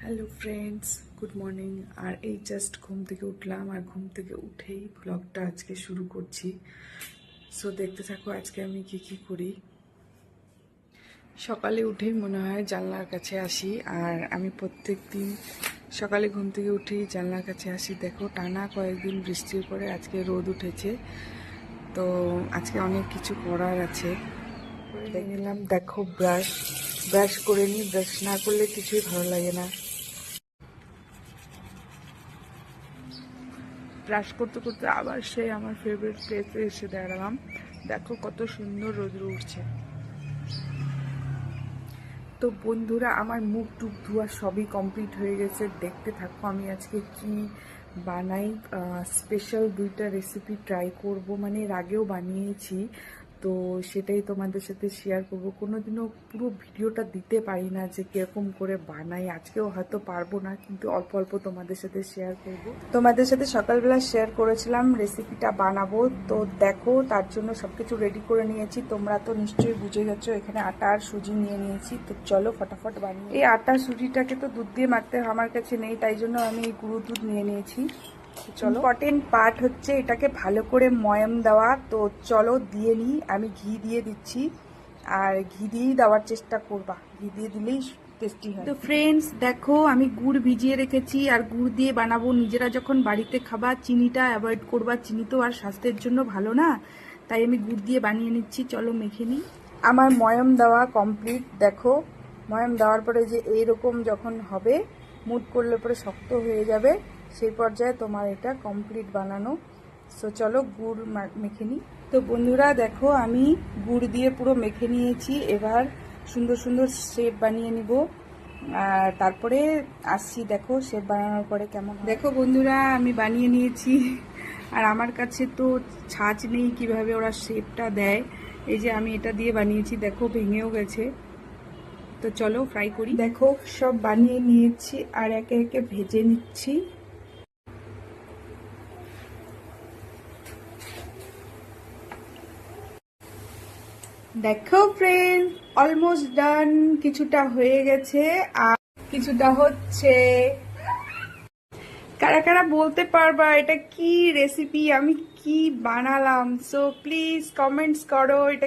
Hello friends, good morning. আর এই just ঘুম থেকে উঠলাম, আর ঘুম থেকে উঠেই ব্লগটা আজকে শুরু করছি। সো দেখতে থাকো আজকে আমি কি কি করি। সকালে উঠেই মনে হয় জানলার কাছে আসি, আর আমি প্রত্যেক দিন সকালে ঘুম থেকে উঠেই জানলার কাছে আসি। দেখো টানা কয়েকদিন বৃষ্টির পরে আজকে রোদ উঠেছে, তো আজকে অনেক কিছু করার আছে। দেখে নিলাম, দেখো ব্রাশ ব্রাশ করে নিই, ব্রাশ না করলে কিছুই ভালো লাগে না। ব্রাশ করতে করতে আবার সেই আমার ফেভারিট প্লেসে এসে দাঁড়ালাম। দেখো কত সুন্দর রোদ্র উঠছে। তো বন্ধুরা, আমার মুখ টুক ধোয়া সবই কমপ্লিট হয়ে গেছে। দেখতে থাকো আমি আজকে কি বানাই। স্পেশাল দুইটা রেসিপি ট্রাই করব, মানে এর আগেও বানিয়েছি, তো সেটাই তোমাদের সাথে শেয়ার করব। কোনোদিনও পুরো ভিডিওটা দিতে পারি না যে কিরকম করে বানাই। আজকেও হয়তো পারবো না, কিন্তু অল্প অল্প তোমাদের সাথে শেয়ার করব। তোমাদের সাথে সকালবেলা শেয়ার করেছিলাম রেসিপিটা বানাবো, তো দেখো তার জন্য সবকিছু রেডি করে নিয়েছি। তোমরা তো নিশ্চয়ই বুঝে গেছো, এখানে আটা আর সুজি নিয়ে নিয়েছি। তো চলো ফটাফট বানিয়ে। এই আটা সুজিটাকে তো দুধ দিয়ে মাখতে আমার কাছে নেই, তাই জন্য আমি এই গুঁড়ো দুধ নিয়ে নিয়েছি। চলো, ইম্পর্টেন্ট পার্ট হচ্ছে এটাকে ভালো করে ময়াম দেওয়া। তো চলো দিয়ে নিই। আমি ঘি দিয়ে দিচ্ছি, আর ঘি দিয়েই দেওয়ার চেষ্টা করবা, ঘি দিয়ে দিলেই টেস্টি হয়। তো ফ্রেন্ডস দেখো, আমি গুড় ভিজিয়ে রেখেছি, আর গুড় দিয়ে বানাবো। নিজেরা যখন বাড়িতে খাবা চিনিটা অ্যাভয়েড করবা, চিনি তো আর স্বাস্থ্যের জন্য ভালো না, তাই আমি গুড় দিয়ে বানিয়ে নিচ্ছি। চলো মেখে নিই। আমার ময়াম দেওয়া কমপ্লিট। দেখো ময়াম দেওয়ার পরে যে এইরকম যখন হবে, মুড করলে পরে শক্ত হয়ে যাবে, সেই পর্যায়ে তোমার এটা কমপ্লিট বানানো। সো চলো গুড় মেখে নিই। তো বন্ধুরা দেখো, আমি গুড় দিয়ে পুরো মেখে নিয়েছি। এবার সুন্দর সুন্দর শেপ বানিয়ে নিব, আর তারপরে আসছি। দেখো শেপ বানানোর পরে কেমন। দেখো বন্ধুরা, আমি বানিয়ে নিয়েছি, আর আমার কাছে তো ছাঁচ নেই কিভাবে ওরা শেপটা দেয়। এই যে আমি এটা দিয়ে বানিয়েছি, দেখো ভেঙেও গেছে। তো চলো ফ্রাই করি। দেখো সব বানিয়ে নিয়েছি, আর একে একে ভেজে নিচ্ছি। দেখো ফ্রেন্ড, অলমোস্ট ডান। কিছুটা হয়ে গেছে আর কিছুটা হচ্ছে। কারা কারা বলতে পারবা এটা কি রেসিপি, আমি কি বানালাম? সো প্লিজ কমেন্টস করো এটা